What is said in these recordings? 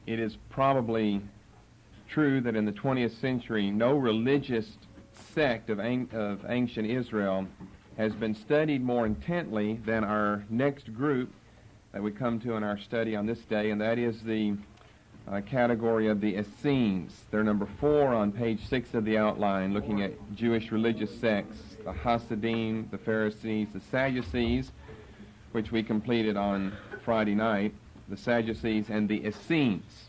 it is probably true that in the 20th century, no religious sect of ancient Israel has been studied more intently than our next group that we come to in our study on this day, and that is the category of the Essenes. They're number 4 on page 6 of the outline, looking at Jewish religious sects, the Hasidim, the Pharisees, the Sadducees, which we completed on Friday night, the Sadducees, and the Essenes.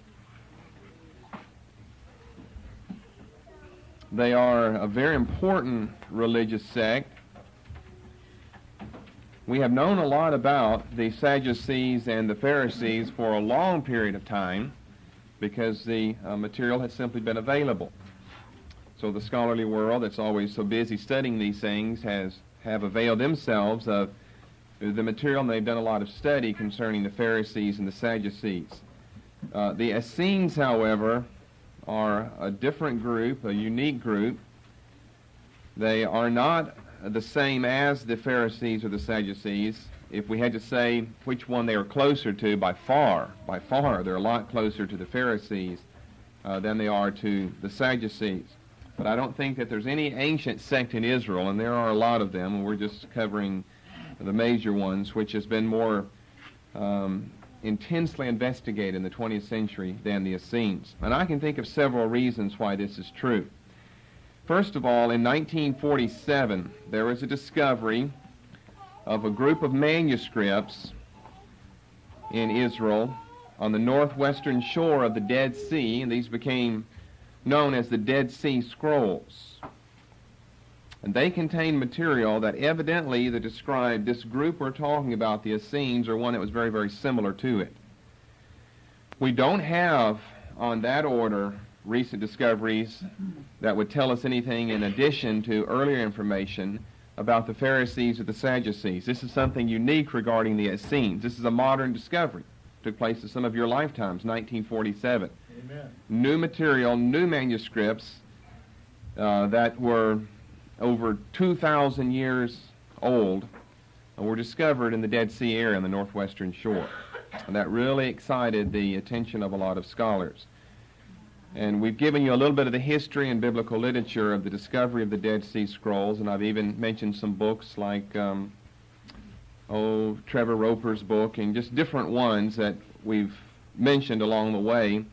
They are a very important religious sect. We have known a lot about the Sadducees and the Pharisees for a long period of time because the material has simply been available. So the scholarly world that's always so busy studying these things have availed themselves of the material, and they've done a lot of study concerning the Pharisees and the Sadducees. The Essenes, however, are a different group, a unique group. They are not the same as the Pharisees or the Sadducees. If we had to say which one they are closer to, by far, they're a lot closer to the Pharisees than they are to the Sadducees. But I don't think that there's any ancient sect in Israel, and there are a lot of them, and we're just covering the major ones, which has been more intensely investigated in the 20th century than the Essenes. And I can think of several reasons why this is true. First of all, in 1947, there was a discovery of a group of manuscripts in Israel on the northwestern shore of the Dead Sea, and these became known as the Dead Sea Scrolls. And they contain material that evidently either described this group we're talking about, the Essenes, or one that was very, very similar to it. We don't have on that order recent discoveries that would tell us anything in addition to earlier information about the Pharisees or the Sadducees. This is something unique regarding the Essenes. This is a modern discovery. It took place in some of your lifetimes, 1947. Amen. New material, new manuscripts that were over 2,000 years old were discovered in the Dead Sea area on the northwestern shore. And that really excited the attention of a lot of scholars. And we've given you a little bit of the history and biblical literature of the discovery of the Dead Sea Scrolls, and I've even mentioned some books like Trevor Roper's book, and just different ones that we've mentioned along the way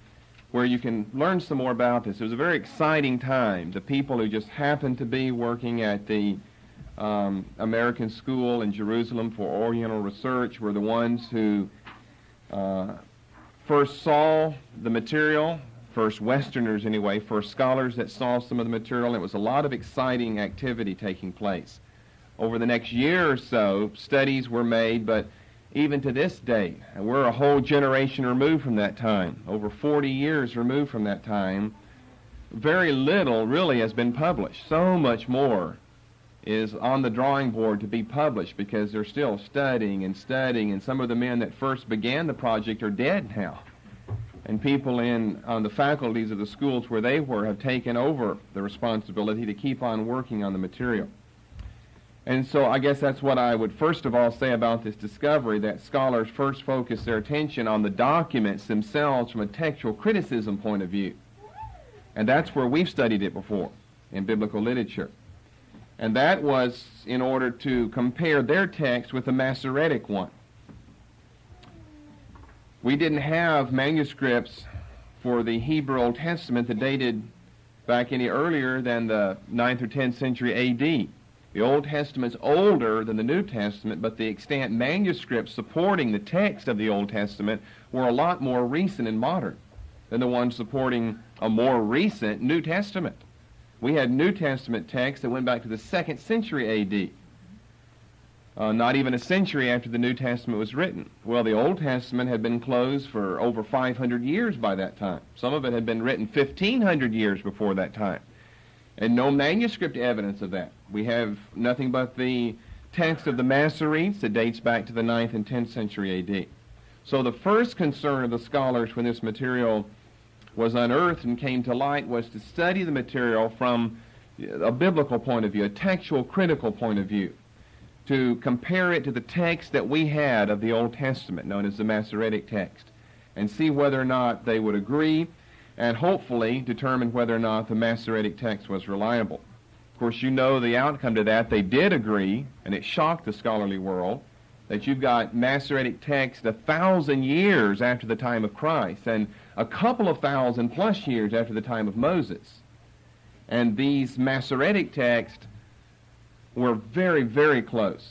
where you can learn some more about this. It was a very exciting time. The people who just happened to be working at the American School in Jerusalem for Oriental Research were the ones who first saw the material, first Westerners anyway, first scholars that saw some of the material. It was a lot of exciting activity taking place. Over the next year or so, studies were made, but even to this day, and we're a whole generation removed from that time, over 40 years removed from that time, very little really has been published. So much more is on the drawing board to be published because they're still studying, and some of the men that first began the project are dead now. And people on the faculties of the schools where they were have taken over the responsibility to keep on working on the material. And so I guess that's what I would first of all say about this discovery, that scholars first focus their attention on the documents themselves from a textual criticism point of view. And that's where we've studied it before, in biblical literature. And that was in order to compare their text with the Masoretic one. We didn't have manuscripts for the Hebrew Old Testament that dated back any earlier than the 9th or 10th century A.D. The Old Testament's older than the New Testament, but the extant manuscripts supporting the text of the Old Testament were a lot more recent and modern than the ones supporting a more recent New Testament. We had New Testament texts that went back to the 2nd century A.D., not even a century after the New Testament was written. Well, the Old Testament had been closed for over 500 years by that time. Some of it had been written 1,500 years before that time. And no manuscript evidence of that. We have nothing but the text of the Masoretes that dates back to the 9th and 10th century A.D. So the first concern of the scholars when this material was unearthed and came to light was to study the material from a biblical point of view, a textual critical point of view, to compare it to the text that we had of the Old Testament, known as the Masoretic text, and see whether or not they would agree, and hopefully determine whether or not the Masoretic text was reliable. Of course, you know the outcome to that. They did agree, and it shocked the scholarly world, that you've got Masoretic text 1,000 years after the time of Christ, and a couple of 1,000 plus years after the time of Moses. And these Masoretic texts were very, very close,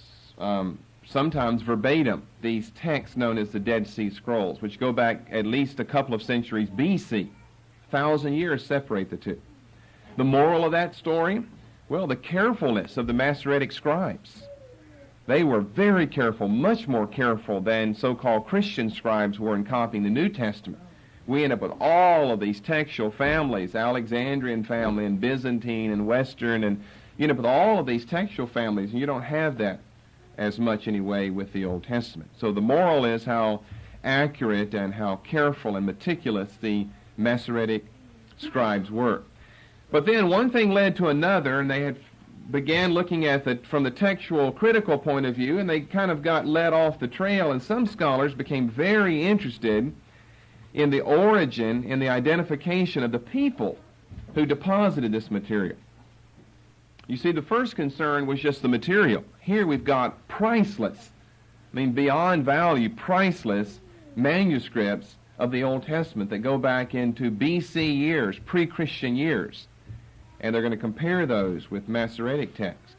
sometimes verbatim, these texts known as the Dead Sea Scrolls, which go back at least a couple of centuries BC. 1,000 years separate the two. The moral of that story? Well, the carefulness of the Masoretic scribes. They were very careful, much more careful than so-called Christian scribes were in copying the New Testament. We end up with all of these textual families, Alexandrian family and Byzantine and Western, and you end up with all of these textual families, and you don't have that as much anyway with the Old Testament. So the moral is how accurate and how careful and meticulous the Masoretic scribes were. But then one thing led to another, and they had began looking at it from the textual critical point of view, and they kind of got led off the trail, and some scholars became very interested in the origin and the identification of the people who deposited this material. You see, the first concern was just the material. Here we've got priceless, beyond value, priceless manuscripts of the Old Testament that go back into BC years, pre-Christian years. And they're going to compare those with Masoretic texts.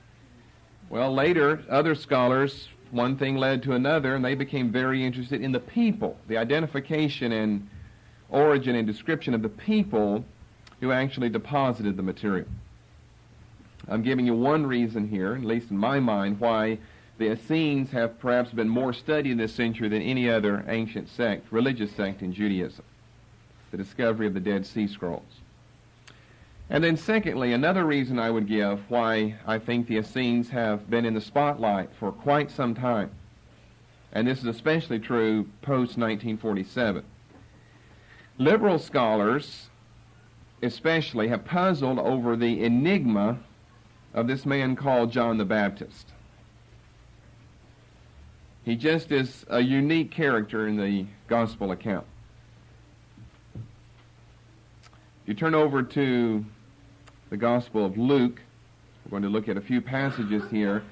Well, later, other scholars, one thing led to another, and they became very interested in the people, the identification and origin and description of the people who actually deposited the material. I'm giving you one reason here, at least in my mind, why the Essenes have perhaps been more studied in this century than any other ancient sect, religious sect in Judaism, the discovery of the Dead Sea Scrolls. And then secondly, another reason I would give why I think the Essenes have been in the spotlight for quite some time, and this is especially true post-1947. Liberal scholars especially have puzzled over the enigma of this man called John the Baptist. He just is a unique character in the gospel account. You turn over to the Gospel of Luke. We're going to look at a few passages here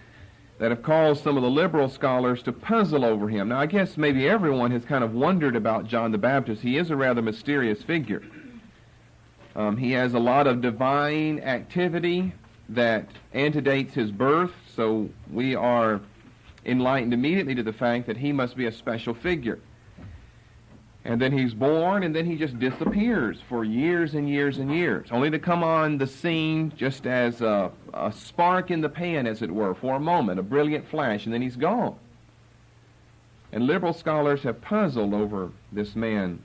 that have caused some of the liberal scholars to puzzle over him. Now, I guess maybe everyone has kind of wondered about John the Baptist. He is a rather mysterious figure. He has a lot of divine activity that antedates his birth, so we are enlightened immediately to the fact that he must be a special figure. And then he's born, and then he just disappears for years and years and years, only to come on the scene just as a spark in the pan, as it were, for a moment, a brilliant flash, and then he's gone. And liberal scholars have puzzled over this man,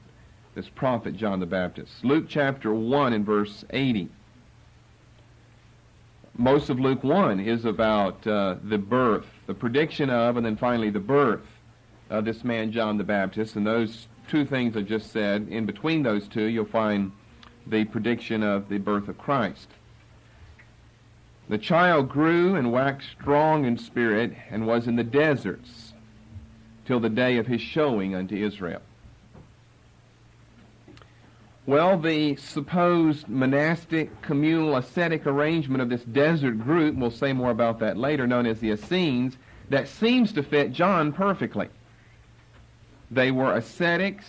this prophet John the Baptist. Luke chapter 1 and verse 80. Most of Luke 1 is about the birth, the prediction of, and then finally the birth of this man John the Baptist, and those two things I just said. In between those two, you'll find the prediction of the birth of Christ. The child grew and waxed strong in spirit and was in the deserts till the day of his showing unto Israel. Well, the supposed monastic, communal, ascetic arrangement of this desert group, we'll say more about that later, known as the Essenes, that seems to fit John perfectly. They were ascetics.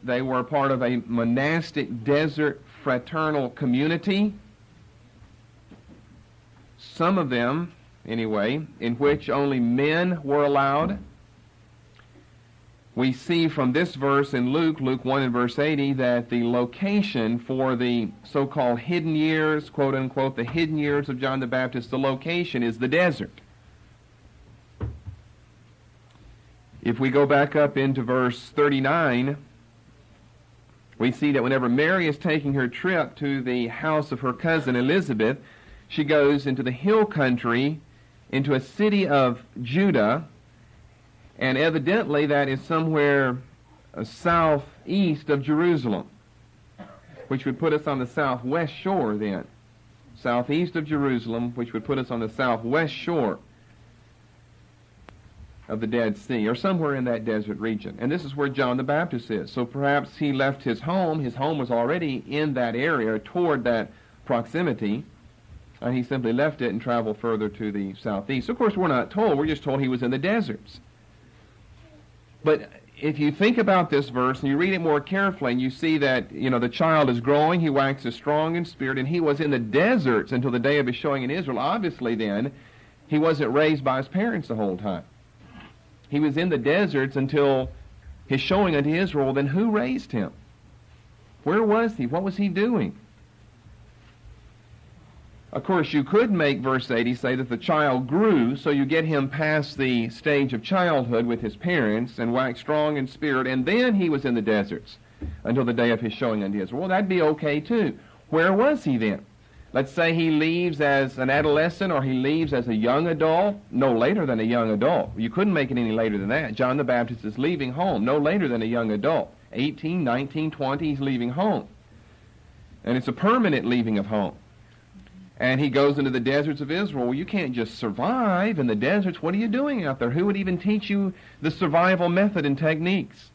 They were part of a monastic desert fraternal community. Some of them, anyway, in which only men were allowed. We see from this verse in Luke 1 and verse 80, that the location for the so-called hidden years, quote-unquote, the hidden years of John the Baptist, the location is the desert. If we go back up into verse 39, we see that whenever Mary is taking her trip to the house of her cousin Elizabeth, she goes into the hill country, into a city of Judah, and evidently that is somewhere southeast of Jerusalem, which would put us on the southwest shore then. Southeast of Jerusalem, which would put us on the southwest shore of the Dead Sea, or somewhere in that desert region. And this is where John the Baptist is. So perhaps he left his home. His home was already in that area, toward that proximity, and he simply left it and traveled further to the southeast. Of course, we're not told. We're just told he was in the deserts. But if you think about this verse and you read it more carefully, and you see that, the child is growing, he waxes strong in spirit, and he was in the deserts until the day of his showing in Israel. Obviously, then, he wasn't raised by his parents the whole time. He was in the deserts until his showing unto Israel. Then who raised him? Where was he? What was he doing? Of course, you could make verse 80 say that the child grew, so you get him past the stage of childhood with his parents and waxed strong in spirit, and then he was in the deserts until the day of his showing unto Israel. Well, that'd be okay too. Where was he then? Let's say he leaves as an adolescent, or he leaves as a young adult, no later than a young adult. You couldn't make it any later than that. John the Baptist is leaving home no later than a young adult. 18, 19, 20, he's leaving home. And it's a permanent leaving of home. And he goes into the deserts of Israel. Well, you can't just survive in the deserts. What are you doing out there? Who would even teach you the survival method and techniques?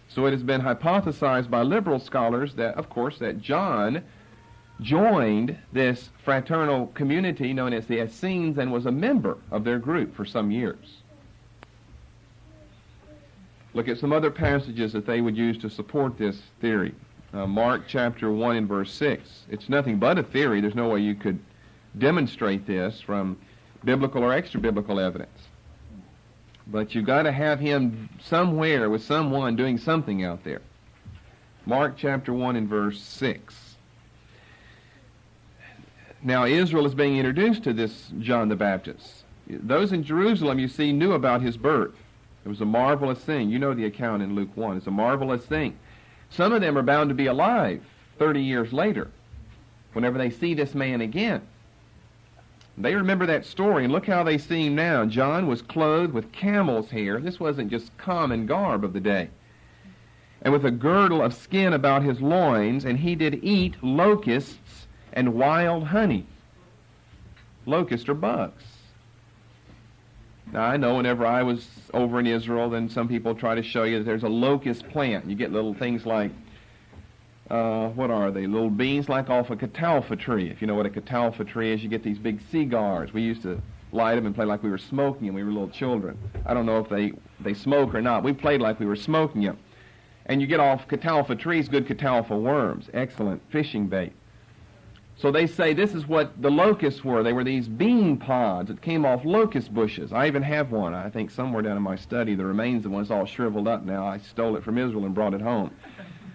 So it has been hypothesized by liberal scholars that, of course, that John joined this fraternal community known as the Essenes and was a member of their group for some years. Look at some other passages that they would use to support this theory. Mark chapter 1 and verse 6. It's nothing but a theory. There's no way you could demonstrate this from biblical or extra-biblical evidence. But you've got to have him somewhere with someone doing something out there. Mark chapter 1 and verse 6. Now Israel is being introduced to this John the Baptist. Those in Jerusalem, you see, knew about his birth. It was a marvelous thing. You know the account in Luke 1. It's a marvelous thing. Some of them are bound to be alive 30 years later, whenever they see this man again. They remember that story, and look how they see him now. John was clothed with camel's hair. This wasn't just common garb of the day. And with a girdle of skin about his loins, and he did eat locusts and wild honey. Locusts are bugs. Now, I know whenever I was over in Israel, then some people try to show you that there's a locust plant. You get little things like, what are they? Little beans like off a catalpa tree. If you know what a catalpa tree is, you get these big cigars. We used to light them and play like we were smoking them when we were little children. I don't know if they smoke or not. We played like we were smoking them. And you get off catalpa trees good catalpa worms. Excellent fishing bait. So they say this is what the locusts were. They were these bean pods that came off locust bushes. I even have one, I think, somewhere down in my study. The remains of one's all shriveled up now. I stole it from Israel and brought it home.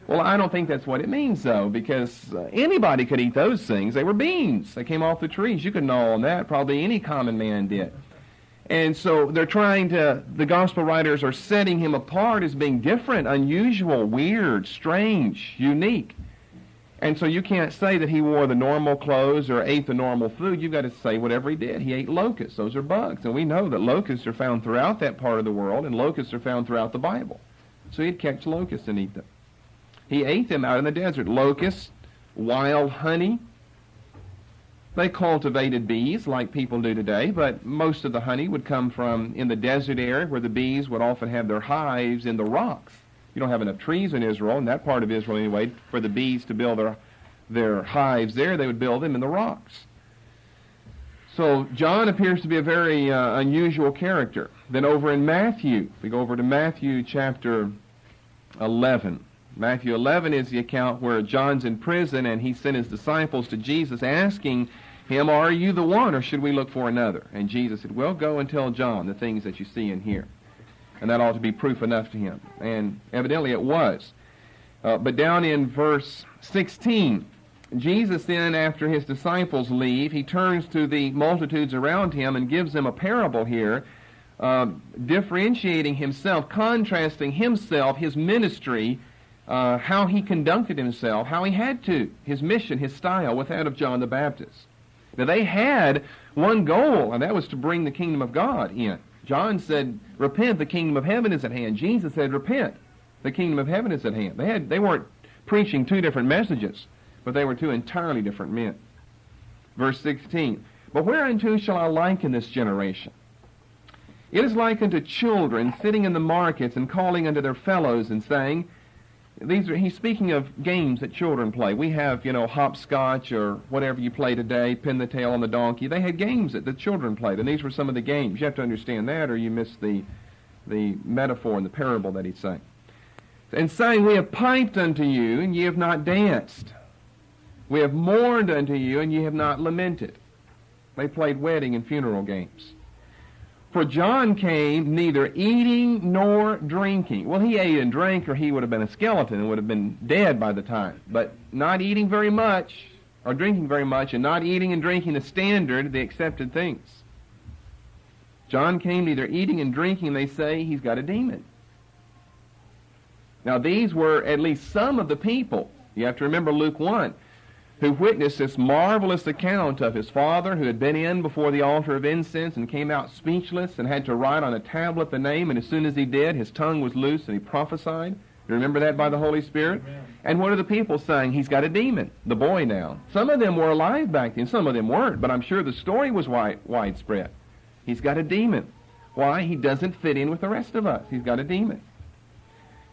Well, I don't think that's what it means, though, because anybody could eat those things. They were beans. They came off the trees. You could gnaw on that. Probably any common man did. And so they're the gospel writers are setting him apart as being different, unusual, weird, strange, unique. And so you can't say that he wore the normal clothes or ate the normal food. You've got to say whatever he did. He ate locusts. Those are bugs. And we know that locusts are found throughout that part of the world, and locusts are found throughout the Bible. So he'd catch locusts and eat them. He ate them out in the desert. Locusts, wild honey. They cultivated bees like people do today, but most of the honey would come from in the desert area where the bees would often have their hives in the rocks. You don't have enough trees in Israel, in that part of Israel anyway, for the bees to build their hives there. They would build them in the rocks. So John appears to be a very unusual character. Then over in Matthew, we go over to Matthew chapter 11. Matthew 11 is the account where John's in prison and he sent his disciples to Jesus asking him, "Are you the one, or should we look for another?" And Jesus said, "Well, go and tell John the things that you see and hear." And that ought to be proof enough to him. And evidently it was. But down in verse 16, Jesus then, after his disciples leave, he turns to the multitudes around him and gives them a parable here, differentiating himself, contrasting himself, his ministry, how he conducted himself, how he had to, his mission, his style, with that of John the Baptist. Now they had one goal, and that was to bring the kingdom of God in. John said, "Repent, the kingdom of heaven is at hand." Jesus said, "Repent, the kingdom of heaven is at hand." They weren't preaching two different messages, but they were two entirely different men. Verse 16, "But whereunto shall I liken this generation? It is like unto children sitting in the markets and calling unto their fellows and saying, he's speaking of games that children play. We have, hopscotch or whatever you play today, pin the tail on the donkey. They had games that the children played, and these were some of the games. You have to understand that, or you miss the metaphor and the parable that he's saying. And saying, we have piped unto you, and ye have not danced. We have mourned unto you, and ye have not lamented. They played wedding and funeral games. For John came neither eating nor drinking. Well, he ate and drank, or he would have been a skeleton and would have been dead by the time. But not eating very much, or drinking very much, and not eating and drinking the standard, the accepted things. John came neither eating and drinking, and they say he's got a demon. Now, these were at least some of the people. You have to remember Luke 1. Who witnessed this marvelous account of his father who had been in before the altar of incense and came out speechless and had to write on a tablet the name, and as soon as he did, his tongue was loose and he prophesied. You remember that by the Holy Spirit? Amen. And what are the people saying? He's got a demon, the boy now. Some of them were alive back then, some of them weren't, but I'm sure the story was widespread. He's got a demon. Why? He doesn't fit in with the rest of us. He's got a demon.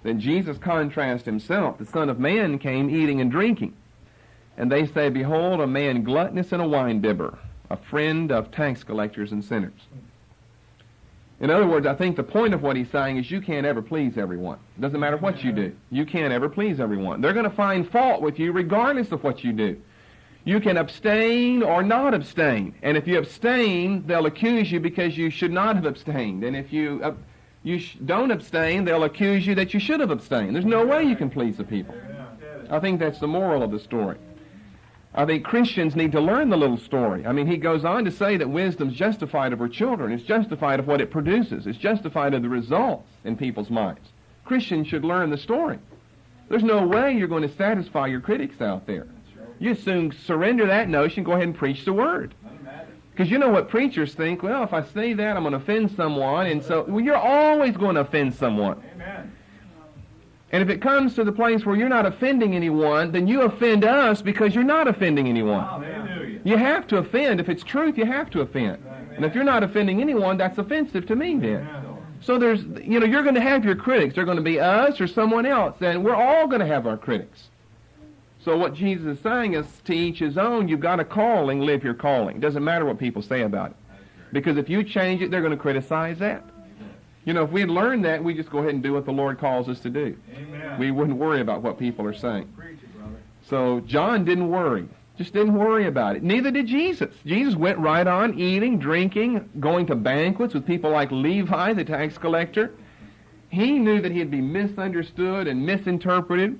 Then Jesus contrasts himself. The Son of Man came eating and drinking. And they say, behold, a man gluttonous and a winebibber, a friend of tax collectors and sinners. In other words, I think the point of what he's saying is you can't ever please everyone. It doesn't matter what you do. You can't ever please everyone. They're going to find fault with you regardless of what you do. You can abstain or not abstain. And if you abstain, they'll accuse you because you should not have abstained. And if you don't abstain, they'll accuse you that you should have abstained. There's no way you can please the people. I think that's the moral of the story. I think Christians need to learn the little story. I mean, he goes on to say that wisdom's justified of her children. It's justified of what it produces. It's justified of the results in people's minds. Christians should learn the story. There's no way you're going to satisfy your critics out there. You soon surrender that notion, go ahead and preach the Word. Because you know what preachers think, well, if I say that, I'm going to offend someone, and so you're always going to offend someone. Amen. And if it comes to the place where you're not offending anyone, then you offend us because you're not offending anyone. Hallelujah. You have to offend. If it's truth, you have to offend. Amen. And if you're not offending anyone, that's offensive to me then. Amen. So there's, you're going to have your critics. They're going to be us or someone else, and we're all going to have our critics. So what Jesus is saying is, to each his own, you've got a calling, live your calling. It doesn't matter what people say about it. Because if you change it, they're going to criticize that. If we had learned that, we just go ahead and do what the Lord calls us to do. Amen. We wouldn't worry about what people are saying. So John didn't worry. Just didn't worry about it. Neither did Jesus. Jesus went right on eating, drinking, going to banquets with people like Levi, the tax collector. He knew that he'd be misunderstood and misinterpreted.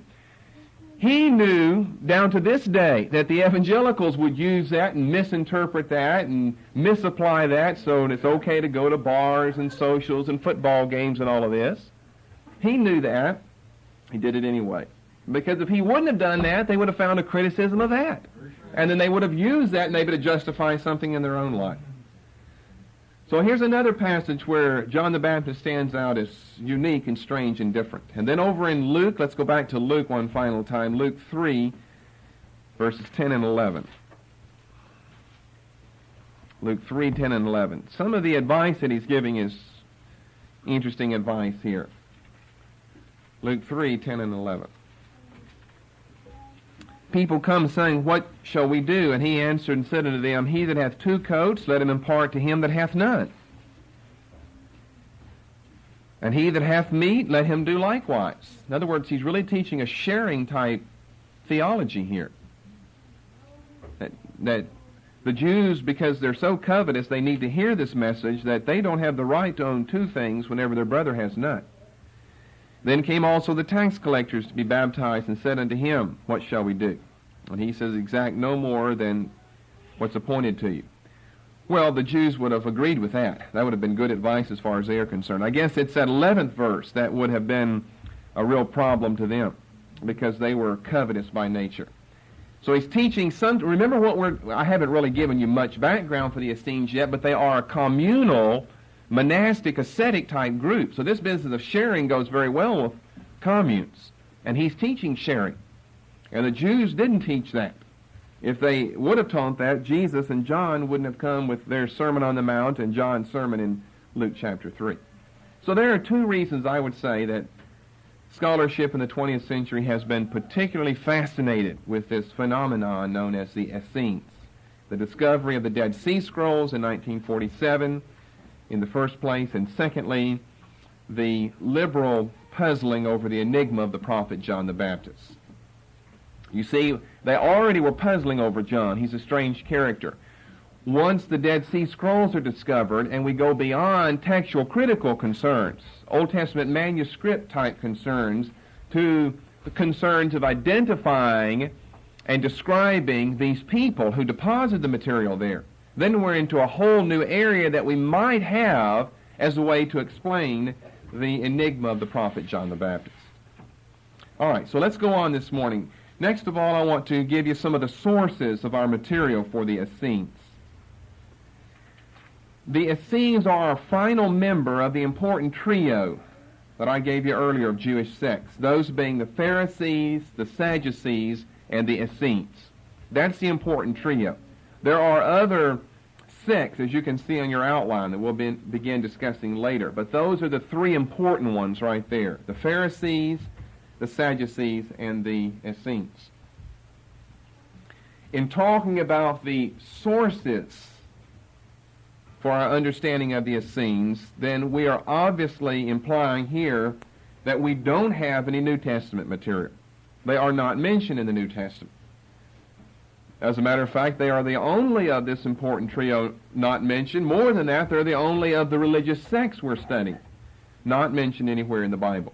He knew, down to this day, that the evangelicals would use that and misinterpret that and misapply that so it's okay to go to bars and socials and football games and all of this. He knew that. He did it anyway. Because if he wouldn't have done that, they would have found a criticism of that. And then they would have used that maybe to justify something in their own life. So here's another passage where John the Baptist stands out as unique and strange and different. And then over in Luke, let's go back to Luke one final time, Luke 3, verses 10 and 11. Luke 3, 10 and 11. Some of the advice that he's giving is interesting advice here. Luke 3, 10 and 11. People come saying, what shall we do? And he answered and said unto them, he that hath 2 coats, let him impart to him that hath none. And he that hath meat, let him do likewise. In other words, he's really teaching a sharing type theology here. That the Jews, because they're so covetous, they need to hear this message that they don't have the right to own 2 things whenever their brother has none. Then came also the tax collectors to be baptized, and said unto him, what shall we do? And he says, exact no more than what's appointed to you. Well, the Jews would have agreed with that. That would have been good advice as far as they are concerned. I guess it's that 11th verse that would have been a real problem to them, because they were covetous by nature. So he's teaching remember I haven't really given you much background for the Essenes yet, but they are a communal, monastic, ascetic type group. So this business of sharing goes very well with communes. And he's teaching sharing. And the Jews didn't teach that. If they would have taught that, Jesus and John wouldn't have come with their Sermon on the Mount and John's sermon in Luke chapter 3. So there are two reasons I would say that scholarship in the 20th century has been particularly fascinated with this phenomenon known as the Essenes. The discovery of the Dead Sea Scrolls in 1947 in the first place, and secondly, the liberal puzzling over the enigma of the prophet John the Baptist. You see, they already were puzzling over John. He's a strange character. Once the Dead Sea Scrolls are discovered and we go beyond textual critical concerns, Old Testament manuscript type concerns, to the concerns of identifying and describing these people who deposited the material there, then we're into a whole new area that we might have as a way to explain the enigma of the prophet John the Baptist. All right, so let's go on this morning. Next of all, I want to give you some of the sources of our material for the Essenes. The Essenes are a final member of the important trio that I gave you earlier of Jewish sects, those being the Pharisees, the Sadducees, and the Essenes. That's the important trio. There are other sects, as you can see on your outline, that we'll begin discussing later, but those are the three important ones right there: the Pharisees, the Sadducees, and the Essenes. In talking about the sources for our understanding of the Essenes, then we are obviously implying here that we don't have any New Testament material. They are not mentioned in the New Testament. As a matter of fact, they are the only of this important trio not mentioned. More than that, they're the only of the religious sects we're studying not mentioned anywhere in the Bible.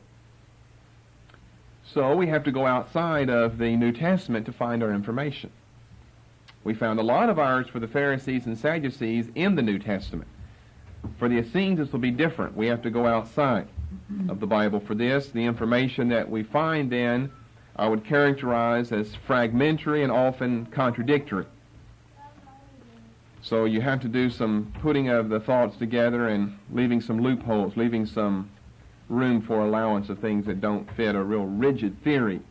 So we have to go outside of the New Testament to find our information. We found a lot of ours for the Pharisees and Sadducees in the New Testament. For the Essenes, this will be different. We have to go outside of the Bible for this. The information that we find then, I would characterize as fragmentary and often contradictory. So you have to do some putting of the thoughts together and leaving some loopholes, leaving some room for allowance of things that don't fit a real rigid theory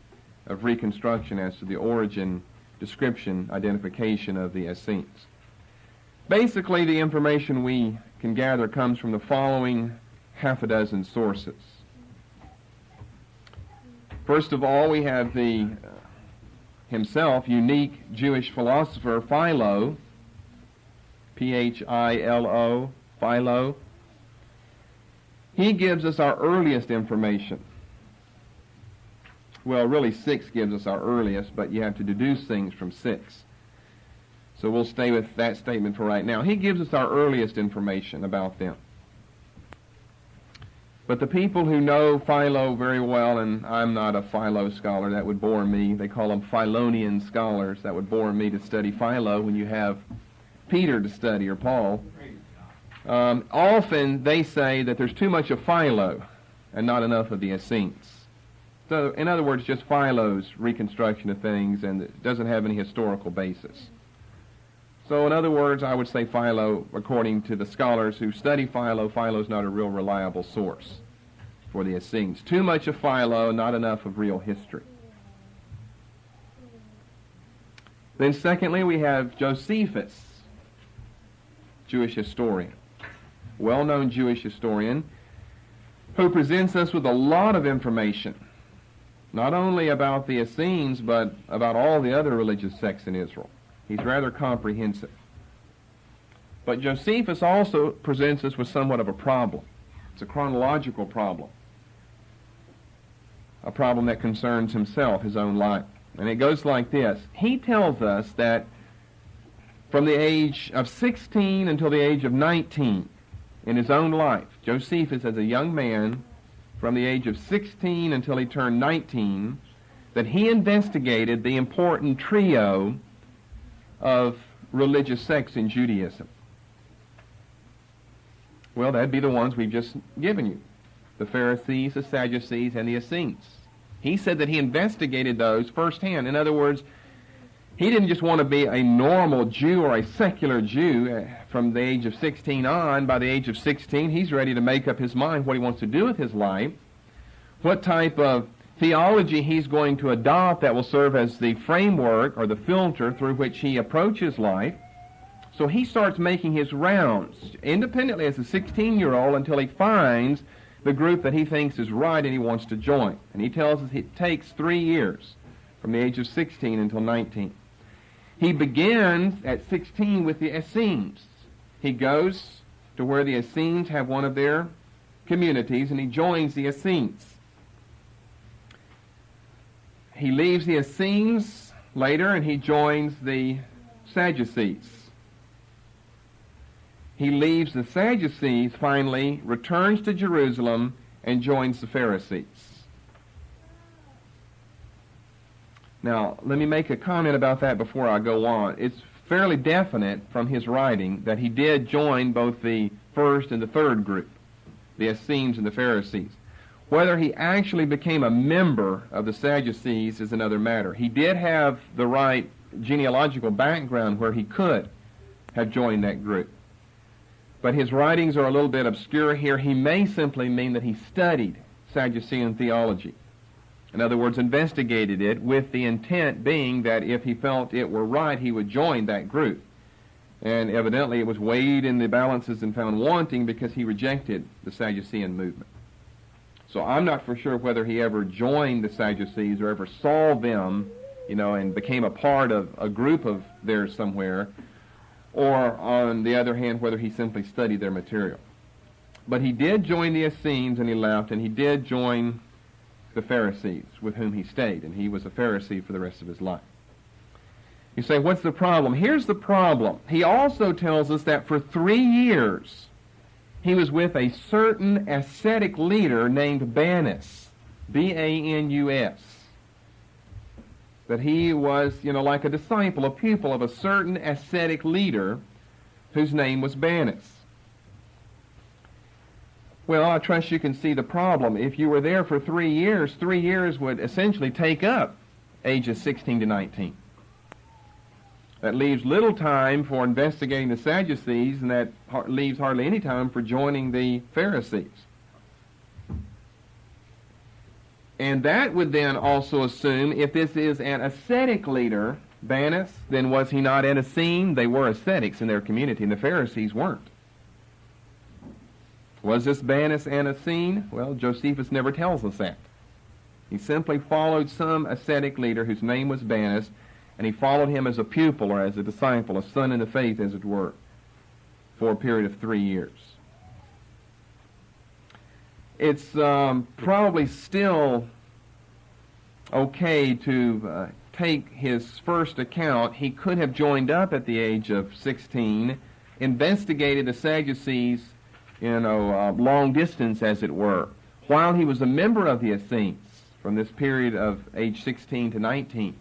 of reconstruction as to the origin, description, identification of the Essenes. Basically, the information we can gather comes from the following half a dozen sources. First of all, we have the himself unique Jewish philosopher Philo, Philo, Philo. He gives us our earliest information. Well, really 6 gives us our earliest, but you have to deduce things from 6. So we'll stay with that statement for right now. He gives us our earliest information about them. But the people who know Philo very well, and I'm not a Philo scholar, that would bore me. They call them Philonian scholars. That would bore me to study Philo when you have Peter to study, or Paul. Often they say that there's too much of Philo and not enough of the Essenes. So, in other words, just Philo's reconstruction of things, and it doesn't have any historical basis. So, in other words, I would say Philo, according to the scholars who study Philo, Philo's not a real reliable source for the Essenes. Too much of Philo, not enough of real history. Then secondly, we have Josephus, Jewish historian, well-known Jewish historian, who presents us with a lot of information, not only about the Essenes, but about all the other religious sects in Israel. He's rather comprehensive. But Josephus also presents us with somewhat of a problem. It's a chronological problem, a problem that concerns himself, his own life. And it goes like this. He tells us that from the age of 16 until the age of 19 in his own life, Josephus, as a young man, from the age of 16 until he turned 19, that he investigated the important trio of religious sects in Judaism. Well, that'd be the ones we've just given you, the Pharisees, the Sadducees, and the Essenes. He said that he investigated those firsthand. In other words, he didn't just want to be a normal Jew or a secular Jew from the age of 16 on. By the age of 16, he's ready to make up his mind what he wants to do with his life, what type of theology he's going to adopt that will serve as the framework or the filter through which he approaches life. So he starts making his rounds independently as a 16-year-old until he finds the group that he thinks is right and he wants to join. And he tells us it takes 3 years from the age of 16 until 19. He begins at 16 with the Essenes. He goes to where the Essenes have one of their communities and he joins the Essenes. He leaves the Essenes later and he joins the Sadducees. He leaves the Sadducees, finally, returns to Jerusalem, and joins the Pharisees. Now, let me make a comment about that before I go on. It's fairly definite from his writing that he did join both the first and the third group, the Essenes and the Pharisees. Whether he actually became a member of the Sadducees is another matter. He did have the right genealogical background where he could have joined that group. But his writings are a little bit obscure here. He may simply mean that he studied Sadducean theology. In other words, investigated it with the intent being that if he felt it were right, he would join that group. And evidently it was weighed in the balances and found wanting because he rejected the Sadducean movement. So I'm not for sure whether he ever joined the Sadducees or ever saw them, and became a part of a group of theirs somewhere, or on the other hand, whether he simply studied their material. But he did join the Essenes and he left, and he did join the Pharisees with whom he stayed, and he was a Pharisee for the rest of his life. You say, what's the problem? Here's the problem. He also tells us that for 3 years he was with a certain ascetic leader named Banus, B-A-N-U-S. That he was, like a disciple, a pupil of a certain ascetic leader whose name was Banus. Well, I trust you can see the problem. If you were there for 3 years, 3 years would essentially take up ages 16 to 19. That leaves little time for investigating the Sadducees, and that leaves hardly any time for joining the Pharisees. And that would then also assume, if this is an ascetic leader, Banus, then was he not an Essene? They were ascetics in their community, and the Pharisees weren't. Was this Banus an Essene? Well, Josephus never tells us that. He simply followed some ascetic leader whose name was Banus, and he followed him as a pupil or as a disciple, a son in the faith, as it were, for a period of 3 years. It's probably still okay to take his first account. He could have joined up at the age of 16, investigated the Sadducees, long distance, as it were, while he was a member of the Essenes from this period of age 16 to 19.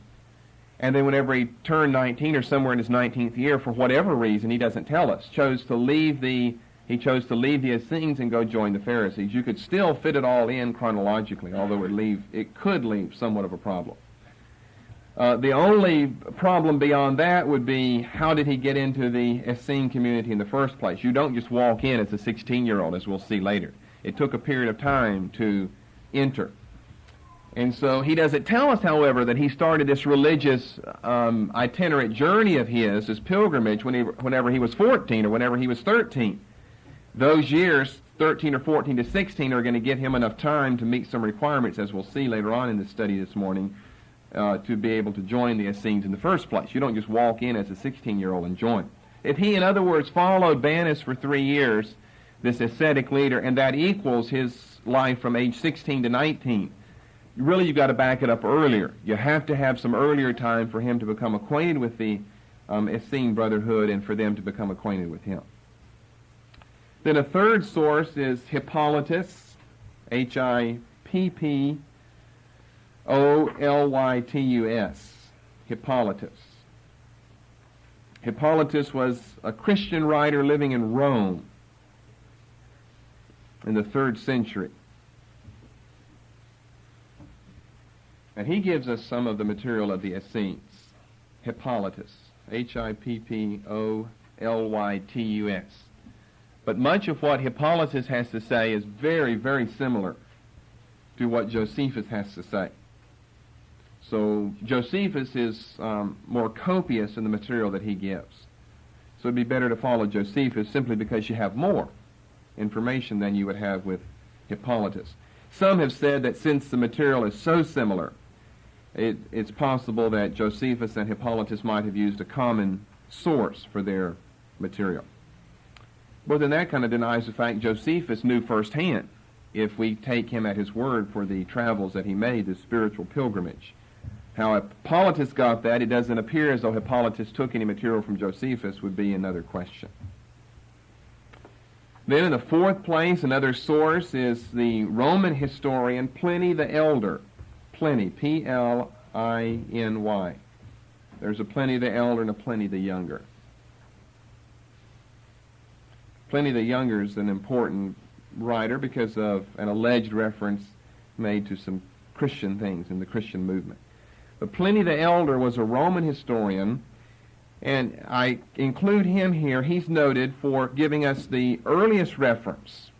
And then whenever he turned 19 or somewhere in his 19th year, for whatever reason, he doesn't tell us, he chose to leave the Essenes and go join the Pharisees. You could still fit it all in chronologically, although it could leave somewhat of a problem. The only problem beyond that would be, how did he get into the Essene community in the first place? You don't just walk in as a 16-year-old, as we'll see later. It took a period of time to enter. And so he doesn't tell us, however, that he started this religious itinerant journey of his, this pilgrimage, whenever he was 14 or whenever he was 13. Those years, 13 or 14 to 16, are going to give him enough time to meet some requirements, as we'll see later on in the study this morning, to be able to join the Essenes in the first place. You don't just walk in as a 16-year-old and join. If he, in other words, followed Banus for 3 years, this ascetic leader, and that equals his life from age 16 to 19, really you've got to back it up earlier. You have to have some earlier time for him to become acquainted with the Essene Brotherhood and for them to become acquainted with him. Then a third source is Hippolytus, Hippolytus. Hippolytus. Hippolytus was a Christian writer living in Rome in the 3rd century. And he gives us some of the material of the Essenes. Hippolytus, Hippolytus. But much of what Hippolytus has to say is very, very similar to what Josephus has to say. So Josephus is more copious in the material that he gives. So it'd be better to follow Josephus simply because you have more information than you would have with Hippolytus. Some have said that since the material is so similar, it's possible that Josephus and Hippolytus might have used a common source for their material. But then that kind of denies the fact Josephus knew firsthand, if we take him at his word for the travels that he made, the spiritual pilgrimage. How Hippolytus got that, it doesn't appear as though Hippolytus took any material from Josephus, would be another question. Then in the fourth place, another source is the Roman historian Pliny the Elder. Pliny, P-L-I-N-Y. There's a Pliny the Elder and a Pliny the Younger. Pliny the Younger is an important writer because of an alleged reference made to some Christian things in the Christian movement. But Pliny the Elder was a Roman historian, and I include him here. He's noted for giving us the earliest reference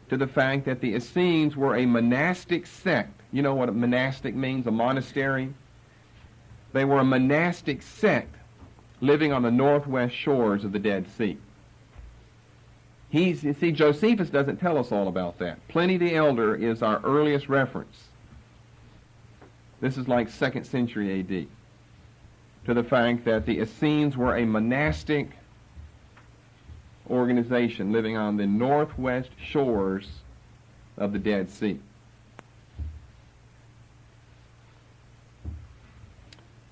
to the fact that the Essenes were a monastic sect. You know what a monastic means, a monastery? They were a monastic sect living on the northwest shores of the Dead Sea. You see, Josephus doesn't tell us all about that. Pliny the Elder is our earliest reference. This is like 2nd century A.D. to the fact that the Essenes were a monastic organization living on the northwest shores of the Dead Sea.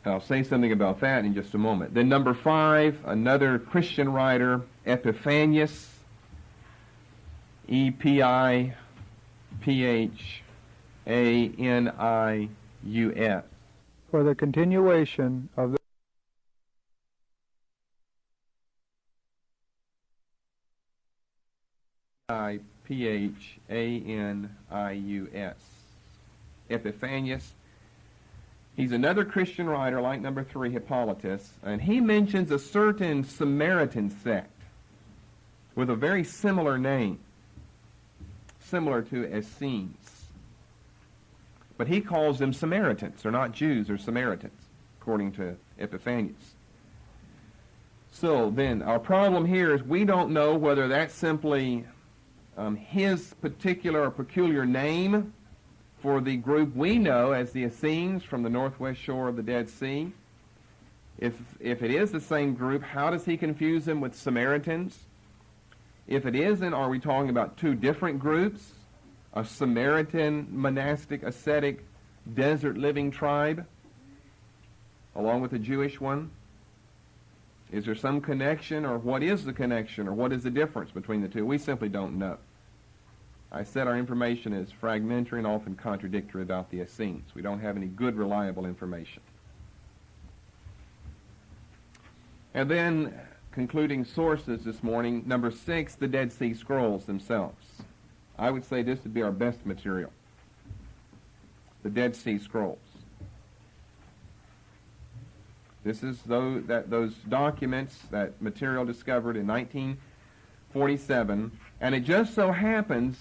I'll say something about that in just a moment. Then number 5, another Christian writer, Epiphanius, E-P-I-P-H-A-N-I-U-S. For the continuation of the I-P-H-A-N-I-U-S. Epiphanius. He's another Christian writer like number 3, Hippolytus, and he mentions a certain Samaritan sect with a very similar name, similar to Essenes. But he calls them Samaritans. They're not Jews, they're Samaritans, according to Epiphanius. So then, our problem here is we don't know whether that's simply his particular or peculiar name for the group we know as the Essenes from the northwest shore of the Dead Sea. If it is the same group, how does he confuse them with Samaritans? If it isn't, are we talking about two different groups? A Samaritan, monastic, ascetic, desert-living tribe, along with a Jewish one? Is there some connection, or what is the connection, or what is the difference between the two? We simply don't know. I said our information is fragmentary and often contradictory about the Essenes. We don't have any good, reliable information. And then, concluding sources this morning, number 6, the Dead Sea Scrolls themselves. I would say this would be our best material. The Dead Sea Scrolls. This is those documents, that material discovered in 1947, and it just so happens,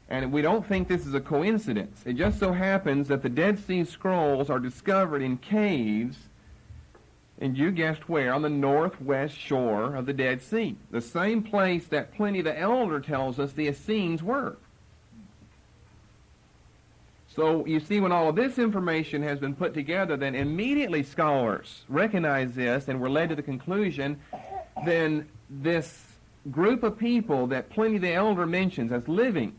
and we don't think this is a coincidence, it just so happens that the Dead Sea Scrolls are discovered in caves, and you guessed where, on the northwest shore of the Dead Sea. The same place that Pliny the Elder tells us the Essenes were. So you see, when all of this information has been put together, then immediately scholars recognize this and were led to the conclusion, then this group of people that Pliny the Elder mentions as living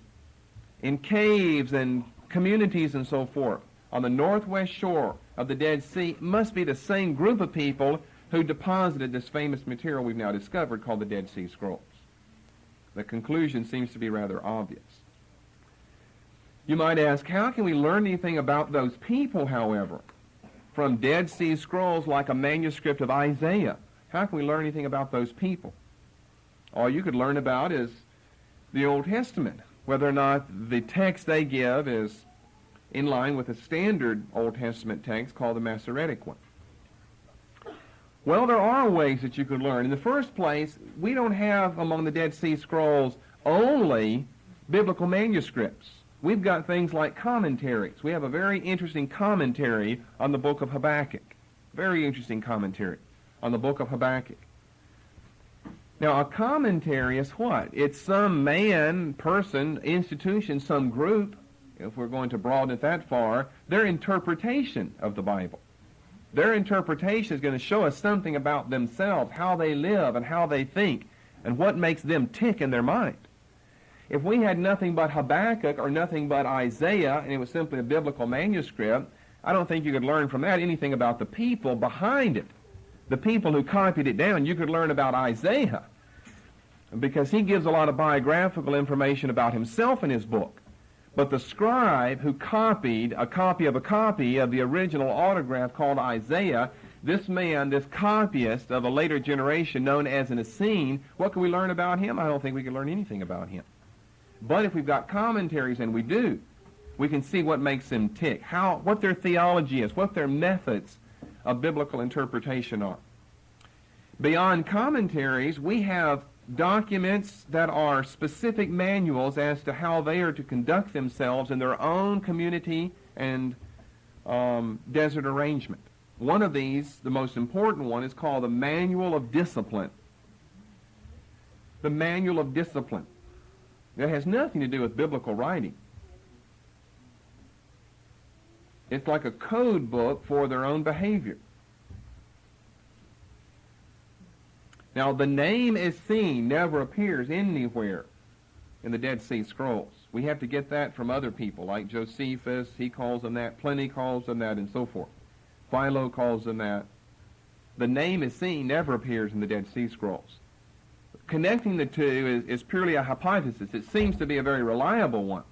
in caves and communities and so forth on the northwest shore of the Dead Sea must be the same group of people who deposited this famous material we've now discovered called the Dead Sea Scrolls. The conclusion seems to be rather obvious. You might ask, how can we learn anything about those people, however, from Dead Sea Scrolls like a manuscript of Isaiah? How can we learn anything about those people? All you could learn about is the Old Testament, whether or not the text they give is in line with a standard Old Testament text called the Masoretic one. Well, there are ways that you could learn. In the first place, we don't have among the Dead Sea Scrolls only biblical manuscripts. We've got things like commentaries. We have a very interesting commentary on the book of Habakkuk. Very interesting commentary on the book of Habakkuk. Now, a commentary is what? It's some man, person, institution, some group, if we're going to broaden it that far, their interpretation of the Bible. Their interpretation is going to show us something about themselves, how they live and how they think, and what makes them tick in their mind. If we had nothing but Habakkuk or nothing but Isaiah, and it was simply a biblical manuscript, I don't think you could learn from that anything about the people behind it. The people who copied it down, you could learn about Isaiah, because he gives a lot of biographical information about himself in his book. But the scribe who copied a copy of the original autograph called Isaiah, this man, this copyist of a later generation known as an Essene, what can we learn about him? I don't think we can learn anything about him. But if we've got commentaries, and we do, we can see what makes them tick, what their theology is, what their methods of biblical interpretation are. Beyond commentaries, we have documents that are specific manuals as to how they are to conduct themselves in their own community and desert arrangement. One of these, the most important one, is called the Manual of Discipline. The Manual of Discipline. That has nothing to do with biblical writing. It's like a code book for their own behavior. Now, the name Essene never appears anywhere in the Dead Sea Scrolls. We have to get that from other people, like Josephus, he calls them that, Pliny calls them that, and so forth. Philo calls them that. The name Essene never appears in the Dead Sea Scrolls. Connecting the two is purely a hypothesis. It seems to be a very reliable one.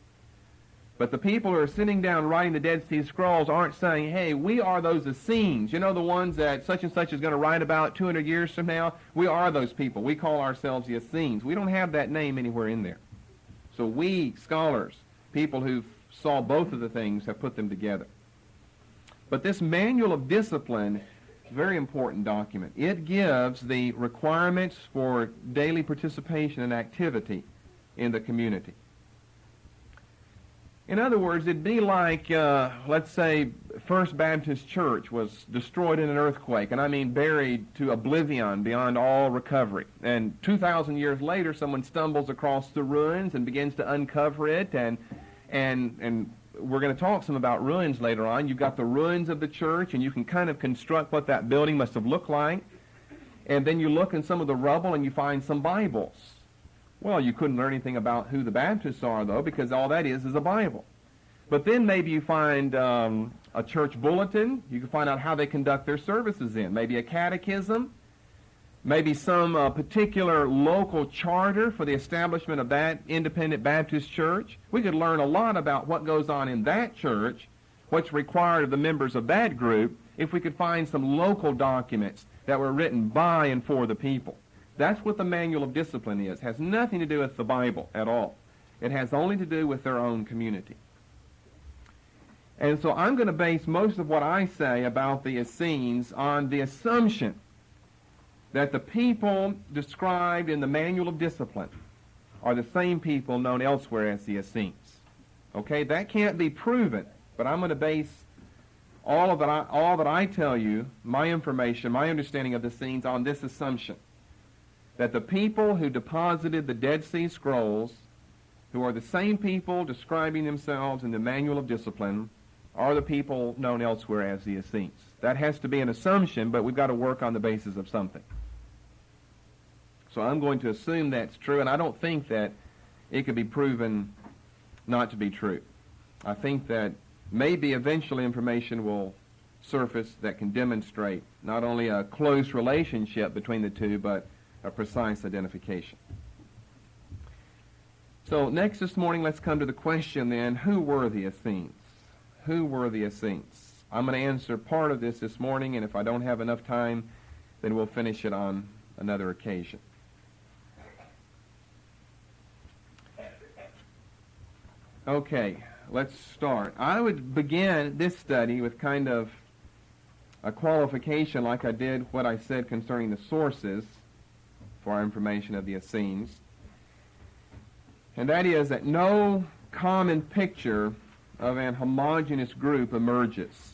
But the people who are sitting down writing the Dead Sea Scrolls aren't saying, hey, we are those Essenes. You know, the ones that such and such is going to write about 200 years from now? We are those people. We call ourselves the Essenes. We don't have that name anywhere in there. So we, scholars, people who saw both of the things, have put them together. But this Manual of Discipline, very important document. It gives the requirements for daily participation and activity in the community. In other words, it'd be like, let's say, First Baptist Church was destroyed in an earthquake, and I mean buried to oblivion beyond all recovery. And 2,000 years later, someone stumbles across the ruins and begins to uncover it, and we're going to talk some about ruins later on. You've got the ruins of the church, and you can kind of construct what that building must have looked like. And then you look in some of the rubble, and you find some Bibles. Well, you couldn't learn anything about who the Baptists are, though, because all that is a Bible. But then maybe you find a church bulletin. You can find out how they conduct their services in. Maybe a catechism. Maybe some particular local charter for the establishment of that independent Baptist church. We could learn a lot about what goes on in that church, what's required of the members of that group, if we could find some local documents that were written by and for the people. That's what the Manual of Discipline is. It has nothing to do with the Bible at all. It has only to do with their own community. And so I'm going to base most of what I say about the Essenes on the assumption that the people described in the Manual of Discipline are the same people known elsewhere as the Essenes. Okay, that can't be proven, but I'm going to base all that I tell you, my information, my understanding of the Essenes, on this assumption, that the people who deposited the Dead Sea Scrolls, who are the same people describing themselves in the Manual of Discipline, are the people known elsewhere as the Essenes. That has to be an assumption, but we've got to work on the basis of something. So I'm going to assume that's true, and I don't think that it could be proven not to be true. I think that maybe eventually information will surface that can demonstrate not only a close relationship between the two, but a precise identification. So next this morning, let's come to the question then, who were the Essenes? Who were the Essenes? I'm going to answer part of this morning, and if I don't have enough time, then we'll finish it on another occasion. Okay, let's start. I would begin this study with kind of a qualification like I did what I said concerning the sources for our information of the Essenes. And that is that no common picture of an homogeneous group emerges.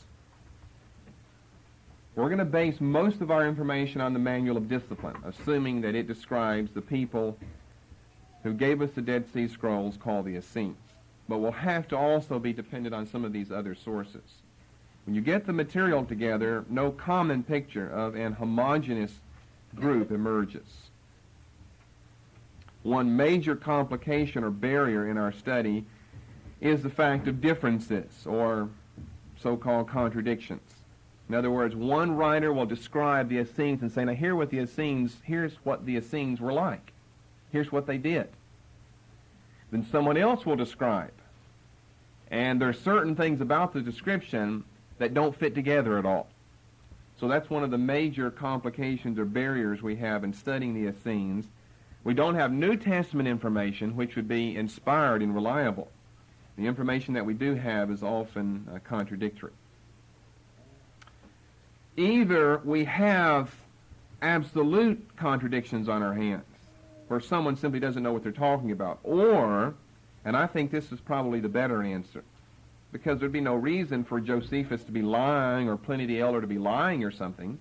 We're going to base most of our information on the Manual of Discipline, assuming that it describes the people who gave us the Dead Sea Scrolls called the Essenes. But we'll have to also be dependent on some of these other sources. When you get the material together, no common picture of an homogeneous group emerges. One major complication or barrier in our study is the fact of differences, or so-called contradictions. In other words, one writer will describe the Essenes and say, now here's what the Essenes were like. Here's what they did. Then someone else will describe. And there are certain things about the description that don't fit together at all. So that's one of the major complications or barriers we have in studying the Essenes. We don't have New Testament information which would be inspired and reliable. The information that we do have is often contradictory. Either we have absolute contradictions on our hands, where someone simply doesn't know what they're talking about, or, and I think this is probably the better answer, because there'd be no reason for Josephus to be lying or Pliny the Elder to be lying or something.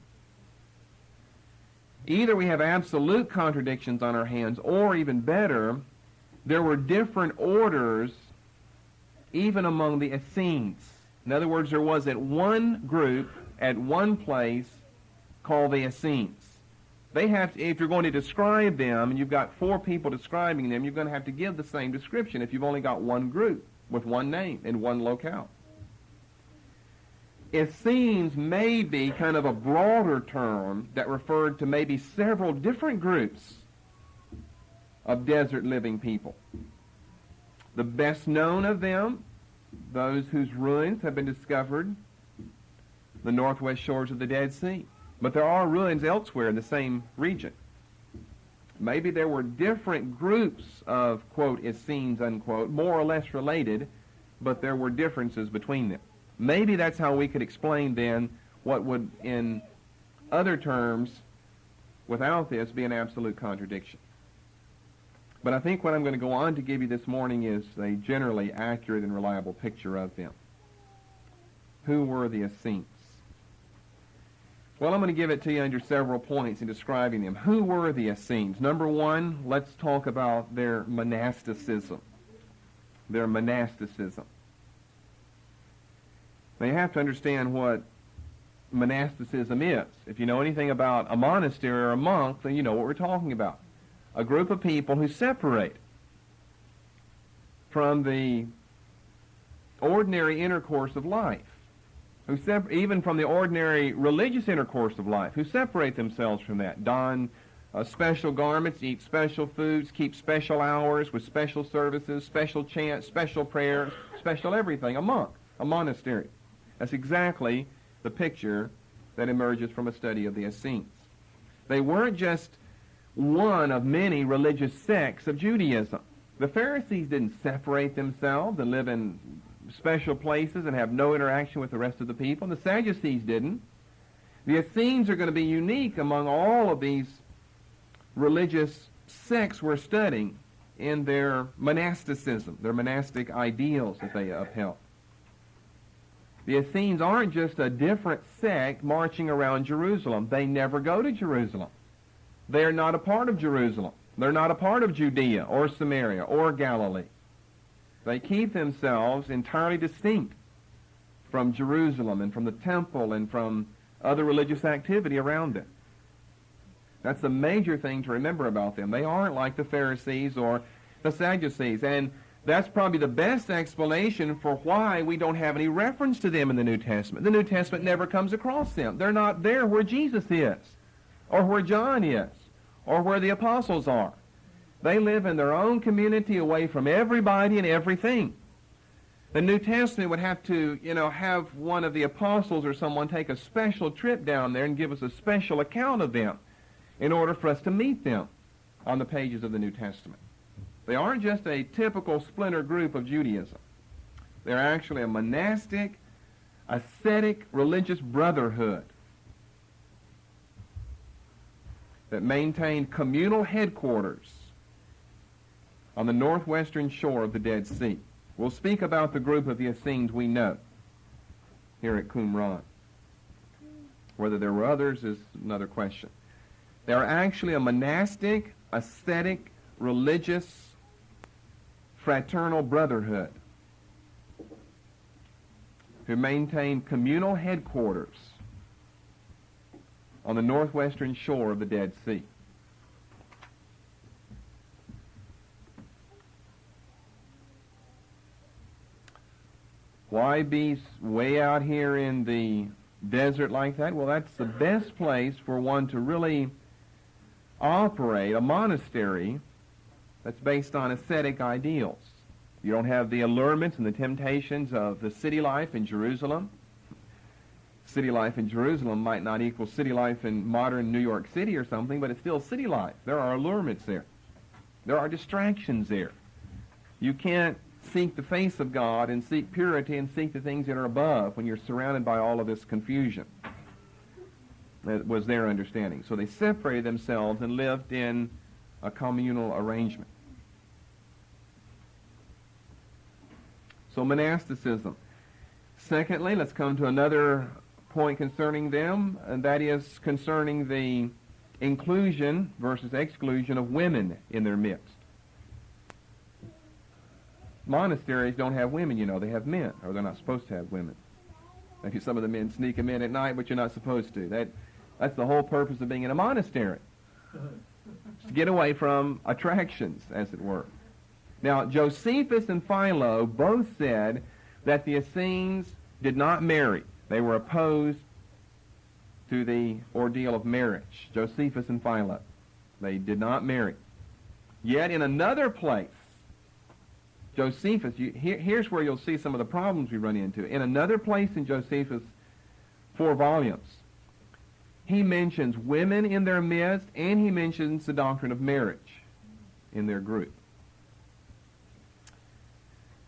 Either we have absolute contradictions on our hands, or even better, there were different orders even among the Essenes. In other words, there was at one group, at one place, called the Essenes. They have to, if you're going to describe them, and you've got 4 people describing them, you're going to have to give the same description if you've only got one group with one name in one locale. Essenes may be kind of a broader term that referred to maybe several different groups of desert living people. The best known of them, those whose ruins have been discovered, the northwest shores of the Dead Sea. But there are ruins elsewhere in the same region. Maybe there were different groups of, quote, Essenes, unquote, more or less related, but there were differences between them. Maybe that's how we could explain then what would, in other terms, without this, be an absolute contradiction. But I think what I'm going to go on to give you this morning is a generally accurate and reliable picture of them. Who were the Essenes? Well, I'm going to give it to you under several points in describing them. Who were the Essenes? Number one, let's talk about their monasticism. Their monasticism. Now, you have to understand what monasticism is. If you know anything about a monastery or a monk, then you know what we're talking about. A group of people who separate from the ordinary intercourse of life, even from the ordinary religious intercourse of life, who separate themselves from that, don special garments, eat special foods, keep special hours with special services, special chants, special prayers, special everything. A monk, a monastery. That's exactly the picture that emerges from a study of the Essenes. They weren't just one of many religious sects of Judaism. The Pharisees didn't separate themselves and live in special places and have no interaction with the rest of the people. And the Sadducees didn't. The Essenes are going to be unique among all of these religious sects we're studying in their monasticism, their monastic ideals that they upheld. The Essenes aren't just a different sect marching around Jerusalem. They never go to Jerusalem. They are not a part of Jerusalem. They're not a part of Judea or Samaria or Galilee. They keep themselves entirely distinct from Jerusalem and from the temple and from other religious activity around it. That's the major thing to remember about them. They aren't like the Pharisees or the Sadducees, and that's probably the best explanation for why we don't have any reference to them in the New Testament. The New Testament never comes across them. They're not there where Jesus is, or where John is, or where the apostles are. They live in their own community away from everybody and everything. The New Testament would have to, have one of the apostles or someone take a special trip down there and give us a special account of them in order for us to meet them on the pages of the New Testament. They aren't just a typical splinter group of Judaism. They're actually a monastic, ascetic, religious brotherhood that maintained communal headquarters on the northwestern shore of the Dead Sea. We'll speak about the group of the Essenes we know here at Qumran. Whether there were others is another question. They are actually a monastic, ascetic, religious, fraternal brotherhood who maintain communal headquarters on the northwestern shore of the Dead Sea. Why be way out here in the desert like that? Well, that's the best place for one to really operate a monastery that's based on ascetic ideals. You don't have the allurements and the temptations of the city life in Jerusalem. City life in Jerusalem might not equal city life in modern New York City or something, but it's still city life. There are allurements there. There are distractions there. You can't seek the face of God and seek purity and seek the things that are above when you're surrounded by all of this confusion. That was their understanding. So they separated themselves and lived in a communal arrangement. So monasticism. Secondly, let's come to another point concerning them, and that is concerning the inclusion versus exclusion of women in their midst. Monasteries don't have women, you know. They have men, or they're not supposed to have women. Maybe some of the men sneak them in at night, but you're not supposed to. That's the whole purpose of being in a monastery. To get away from attractions, as it were. Now, Josephus and Philo both said that the Essenes did not marry. They were opposed to the ordeal of marriage. Josephus and Philo. They did not marry. Yet in another place, Josephus, here's where you'll see some of the problems we run into. In another place in Josephus' 4 volumes, he mentions women in their midst, and he mentions the doctrine of marriage in their group.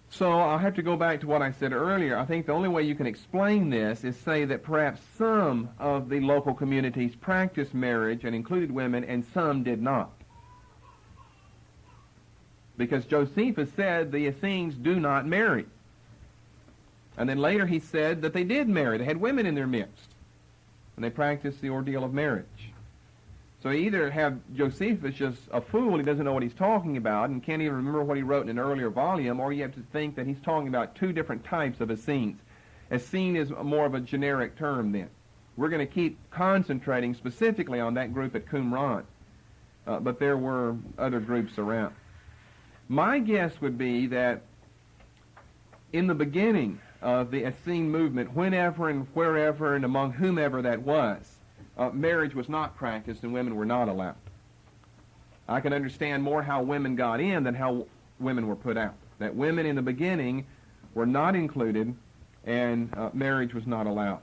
So I'll have to go back to what I said earlier. I think the only way you can explain this is say that perhaps some of the local communities practiced marriage and included women, and some did not. Because Josephus said the Essenes do not marry. And then later he said that they did marry. They had women in their midst. And they practiced the ordeal of marriage. So you either have Josephus just a fool, he doesn't know what he's talking about and can't even remember what he wrote in an earlier volume, or you have to think that he's talking about 2 different types of Essenes. Essene is more of a generic term then. We're going to keep concentrating specifically on that group at Qumran. But there were other groups around. My guess would be that in the beginning of the Essene movement, whenever and wherever and among whomever that was, marriage was not practiced and women were not allowed. I can understand more how women got in than how women were put out. That women in the beginning were not included and marriage was not allowed.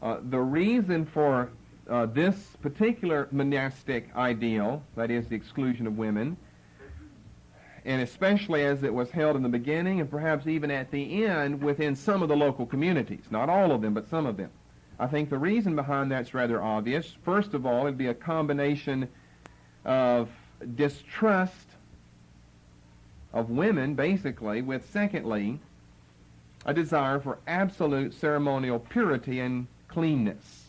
The reason for this particular monastic ideal, that is the exclusion of women, and especially as it was held in the beginning and perhaps even at the end within some of the local communities, not all of them, but some of them. I think the reason behind that's rather obvious. First of all, it'd be a combination of distrust of women, basically, with, secondly, a desire for absolute ceremonial purity and cleanness.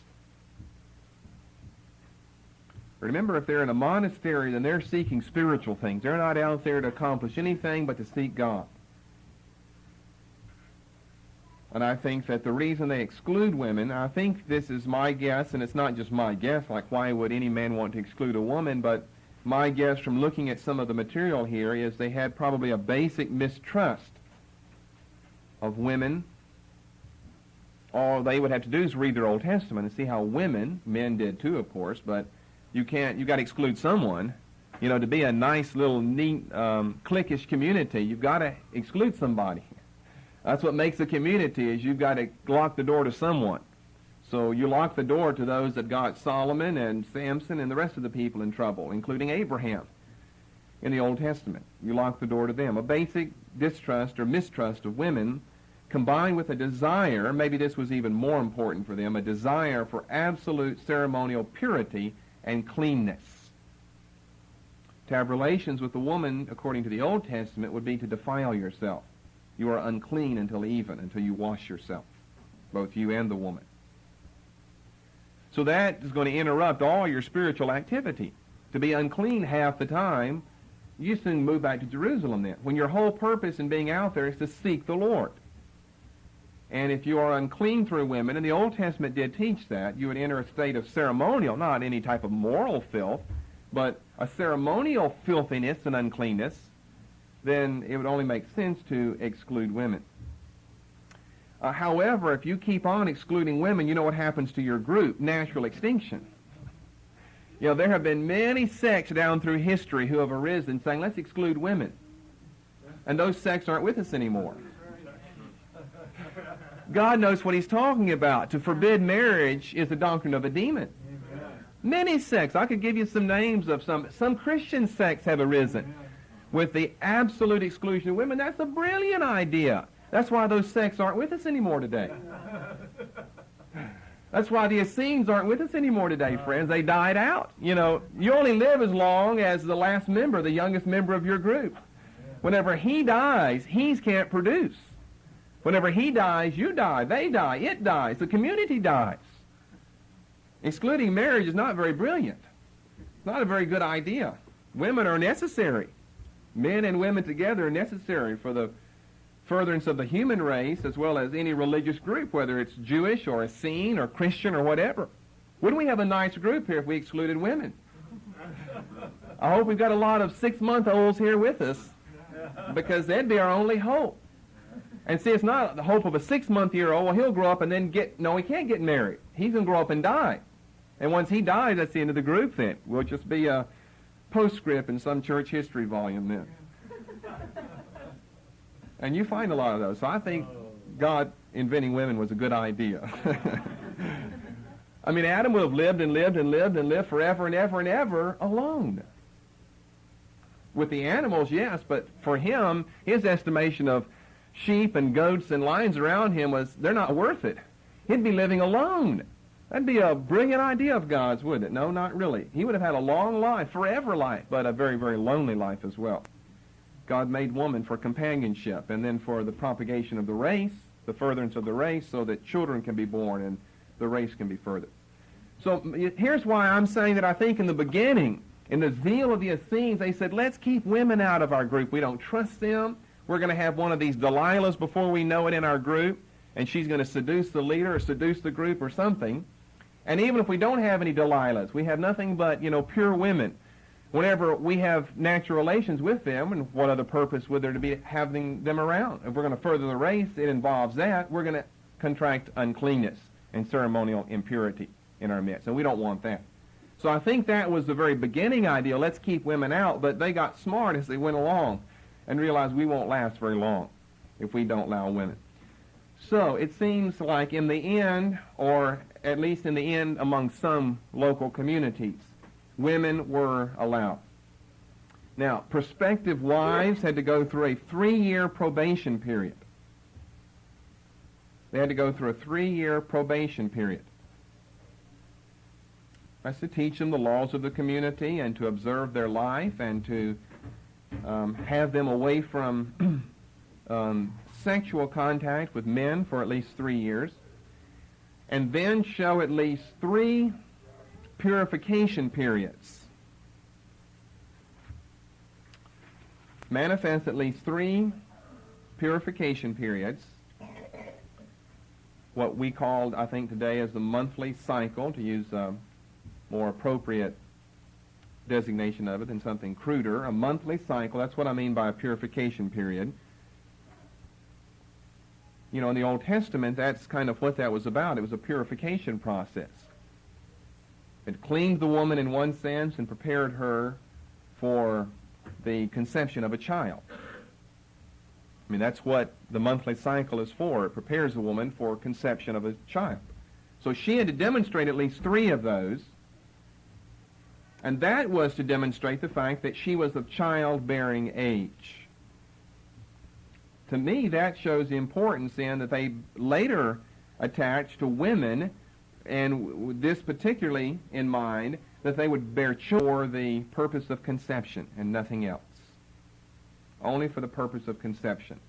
Remember, if they're in a monastery, then they're seeking spiritual things. They're not out there to accomplish anything but to seek God. And I think that the reason they exclude women, I think this is my guess, and it's not just my guess, like why would any man want to exclude a woman, but my guess from looking at some of the material here is they had probably a basic mistrust of women. All they would have to do is read their Old Testament and see how women, men did too, of course, but you got to exclude someone. You know, to be a nice little neat cliquish community, you've got to exclude somebody. That's what makes a community, is you've got to lock the door to someone. So you lock the door to those that got Solomon and Samson and the rest of the people in trouble, including Abraham in the Old Testament. You lock the door to them. A basic distrust or mistrust of women combined with a desire, maybe this was even more important for them, a desire for absolute ceremonial purity and cleanness. To have relations with a woman, according to the Old Testament, would be to defile yourself. You are unclean until even, until you wash yourself, both you and the woman. So that is going to interrupt all your spiritual activity. To be unclean half the time, you soon move back to Jerusalem then, when your whole purpose in being out there is to seek the Lord. And if you are unclean through women, and the Old Testament did teach that, you would enter a state of ceremonial, not any type of moral filth, but a ceremonial filthiness and uncleanness, then it would only make sense to exclude women. However, if you keep on excluding women, you know what happens to your group? Natural extinction. You know, there have been many sects down through history who have arisen saying, let's exclude women. And those sects aren't with us anymore. God knows what he's talking about. To forbid marriage is the doctrine of a demon. Many sects. I could give you some names of some Christian sects have arisen with the absolute exclusion of women. That's a brilliant idea. That's why those sects aren't with us anymore today. That's why the Essenes aren't with us anymore today, friends. They died out. You know, you only live as long as the last member, the youngest member of your group. Whenever he dies, he can't produce. Whenever he dies, you die, they die, it dies, the community dies. Excluding marriage is not very brilliant. It's not a very good idea. Women are necessary. Men and women together are necessary for the furtherance of the human race as well as any religious group, whether it's Jewish or Essene or Christian or whatever. Wouldn't we have a nice group here if we excluded women? I hope we've got a lot of 6-month-olds here with us, because that'd be our only hope. And see, it's not the hope of a 6-month-year-old. Well, he'll grow up and then he can't get married. He's going to grow up and die. And once he dies, that's the end of the group then. We'll just be a postscript in some church history volume then. And you find a lot of those. So I think God inventing women was a good idea. I mean, Adam would have lived and lived and lived and lived forever and ever and ever alone. With the animals, yes, but for him, his estimation of sheep and goats and lions around him was, they're not worth it. He'd be living alone. That'd be a brilliant idea of God's, wouldn't it? No, not really. He would have had a long life, forever life, but a very, very lonely life as well. God made woman for companionship and then for the propagation of the race, the furtherance of the race, so that children can be born and the race can be furthered. So here's why I'm saying that I think in the beginning, in the zeal of the Essenes, they said, let's keep women out of our group. We don't trust them. We're going to have one of these Delilahs before we know it in our group, and she's going to seduce the leader or seduce the group or something. And even if we don't have any Delilahs, we have nothing but, pure women. Whenever we have natural relations with them, and what other purpose would there to be having them around? If we're going to further the race, it involves that. We're going to contract uncleanness and ceremonial impurity in our midst, and we don't want that. So I think that was the very beginning idea. Let's keep women out, but they got smart as they went along and realized we won't last very long if we don't allow women. So it seems like in the end, or at least in the end among some local communities, women were allowed. Now, prospective wives had to go through a 3-year probation period. They had to go through a 3-year probation period. That's to teach them the laws of the community and to observe their life and to have them away from sexual contact with men for at least 3 years, and then show at least 3 purification periods. Manifest at least 3 purification periods, what we called, I think today, as the monthly cycle, to use a more appropriate designation of it than something cruder. A monthly cycle, that's what I mean by a purification period. In the Old Testament, that's kind of what that was about. It was a purification process. It cleaned the woman in one sense and prepared her for the conception of a child. I mean, that's what the monthly cycle is for. It prepares a woman for conception of a child. So she had to demonstrate at least 3 of those, and that was to demonstrate the fact that she was of childbearing age. To me, that shows the importance in that they later attached to women, and with this particularly in mind, that they would bear children for the purpose of conception and nothing else. Only for the purpose of conception.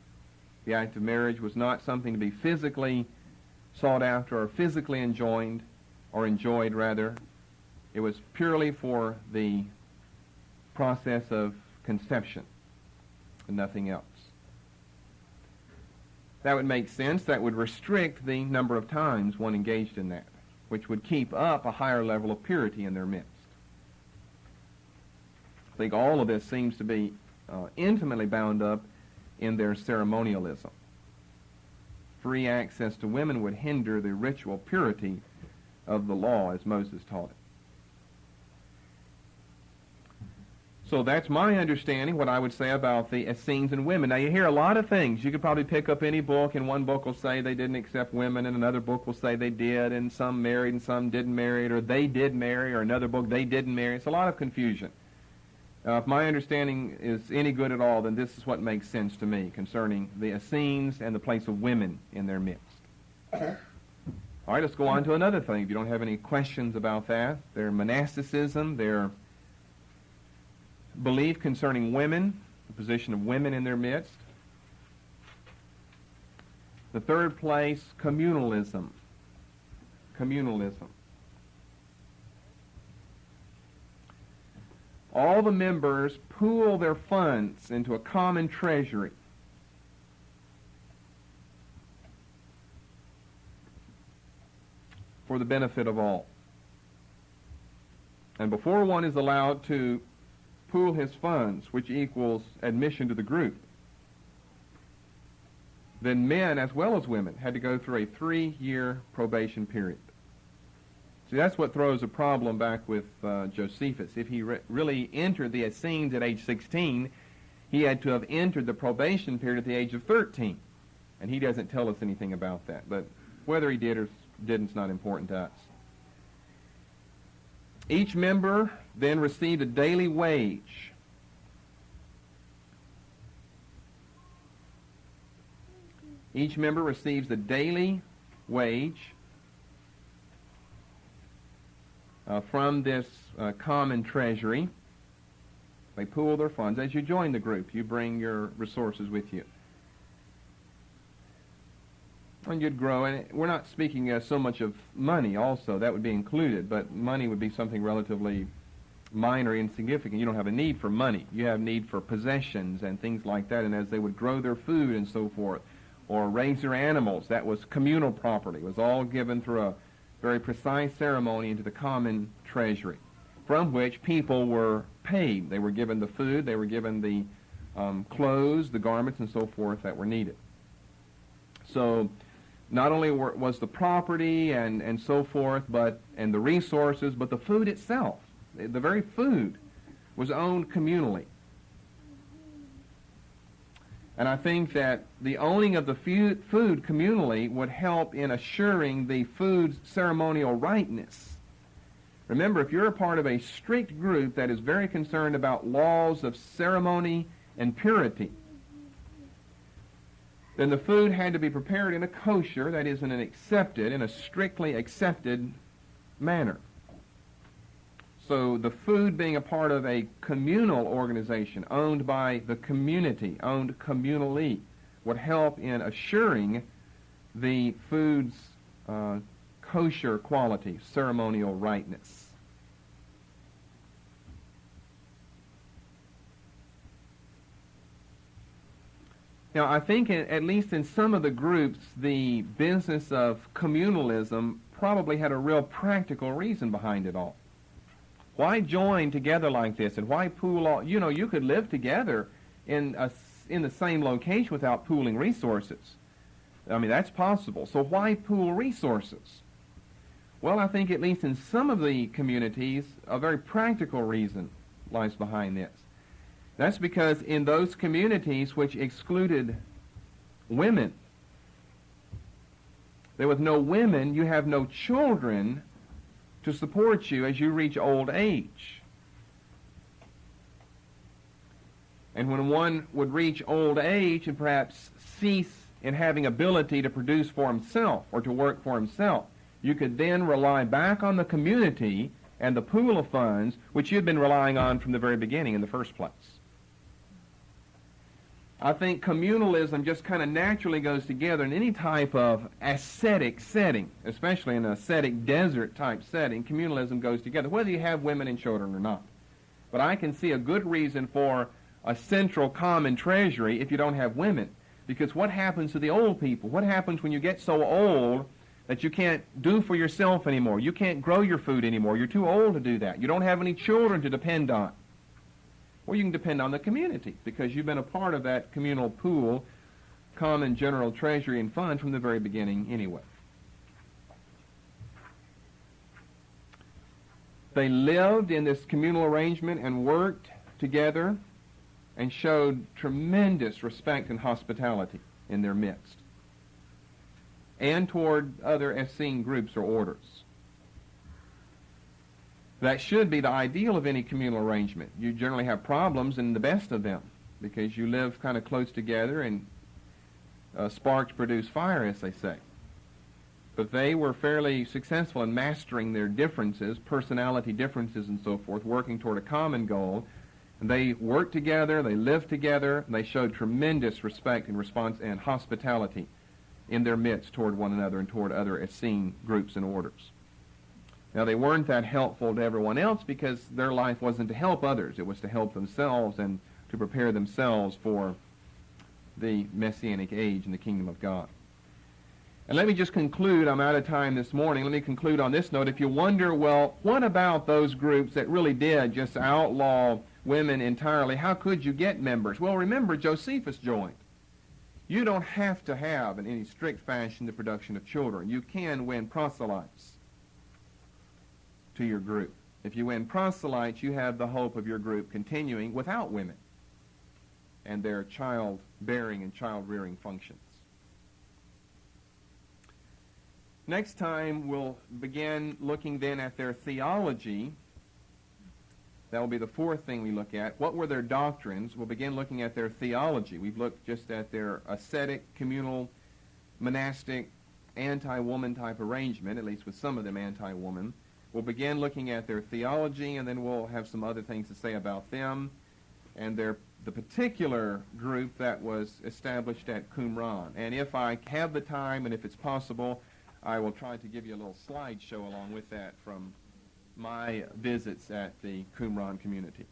The act of marriage was not something to be physically sought after or physically enjoyed, rather. It was purely for the process of conception and nothing else. That would make sense. That would restrict the number of times one engaged in that, which would keep up a higher level of purity in their midst. I think all of this seems to be intimately bound up in their ceremonialism. Free access to women would hinder the ritual purity of the law as Moses taught it. So that's my understanding, what I would say about the Essenes and women. Now you hear a lot of things. You could probably pick up any book, and one book will say they didn't accept women, and another book will say they did, and some married and some didn't marry, or they did marry, or another book they didn't marry. It's a lot of confusion. If my understanding is any good at all, then this is what makes sense to me concerning the Essenes and the place of women in their midst. All right, let's go on to another thing. If you don't have any questions about that, their monasticism, their belief concerning women, the position of women in their midst. The third place, communalism. Communalism. All the members pool their funds into a common treasury. For the benefit of all. And before one is allowed to pool his funds, which equals admission to the group, then men as well as women had to go through a 3-year probation period. See, that's what throws a problem back with Josephus. If he really entered the Essenes at age 16, he had to have entered the probation period at the age of 13. And he doesn't tell us anything about that. But whether he did or didn't is not important to us. Each member then received a daily wage. Each member receives a daily wage from this common treasury. They pool their funds. As you join the group, you bring your resources with you. And you'd grow, and we're not speaking so much of money also, that would be included, but money would be something relatively minor, insignificant. You don't have a need for money. You have need for possessions and things like that, and as they would grow their food and so forth, or raise their animals, that was communal property. It was all given through a very precise ceremony into the common treasury, from which people were paid. They were given the food, they were given the clothes, the garments, and so forth that were needed. So not only was the property and so forth, and the resources, but the food itself, the very food, was owned communally. And I think that the owning of the food communally would help in assuring the food's ceremonial rightness. Remember, if you're a part of a strict group that is very concerned about laws of ceremony and purity, then the food had to be prepared in a kosher, that is, in a strictly accepted manner. So the food being a part of a communal organization owned by the community, owned communally, would help in assuring the food's kosher quality, ceremonial rightness. Now, I think at least in some of the groups, the business of communalism probably had a real practical reason behind it all. Why join together like this, and why pool all? You know, you could live together in the same location without pooling resources. I mean, that's possible. So why pool resources? Well, I think at least in some of the communities, a very practical reason lies behind this. That's because in those communities which excluded women, there was no women, you have no children to support you as you reach old age. And when one would reach old age and perhaps cease in having ability to produce for himself or to work for himself, you could then rely back on the community and the pool of funds which you'd been relying on from the very beginning in the first place. I think communalism just kind of naturally goes together in any type of ascetic setting, especially in an ascetic desert type setting. Communalism goes together, whether you have women and children or not. But I can see a good reason for a central common treasury if you don't have women. Because what happens to the old people? What happens when you get so old that you can't do for yourself anymore? You can't grow your food anymore. You're too old to do that. You don't have any children to depend on. Well, you can depend on the community because you've been a part of that communal pool, common general treasury and fund from the very beginning anyway. They lived in this communal arrangement and worked together and showed tremendous respect and hospitality in their midst and toward other Essene groups or orders. That should be the ideal of any communal arrangement. You generally have problems in the best of them because you live kind of close together and sparks produce fire, as they say. But they were fairly successful in mastering their differences, personality differences and so forth, working toward a common goal. And they worked together, they lived together, and they showed tremendous respect and response and hospitality in their midst toward one another and toward other Essene groups and orders. Now, they weren't that helpful to everyone else because their life wasn't to help others. It was to help themselves and to prepare themselves for the Messianic age and the kingdom of God. And let me just conclude. I'm out of time this morning. Let me conclude on this note. If you wonder, well, what about those groups that really did just outlaw women entirely? How could you get members? Well, remember, Josephus joined. You don't have to have, in any strict fashion, the production of children. You can win proselytes to your group. If you win proselytes, you have the hope of your group continuing without women and their child-bearing and child-rearing functions. Next time, we'll begin looking then at their theology. That will be the fourth thing we look at. What were their doctrines? We'll begin looking at their theology. We've looked just at their ascetic, communal, monastic, anti-woman type arrangement, at least with some of them anti-woman. We'll begin looking at their theology, and then we'll have some other things to say about them and the particular group that was established at Qumran. And if I have the time and if it's possible, I will try to give you a little slideshow along with that from my visits at the Qumran community.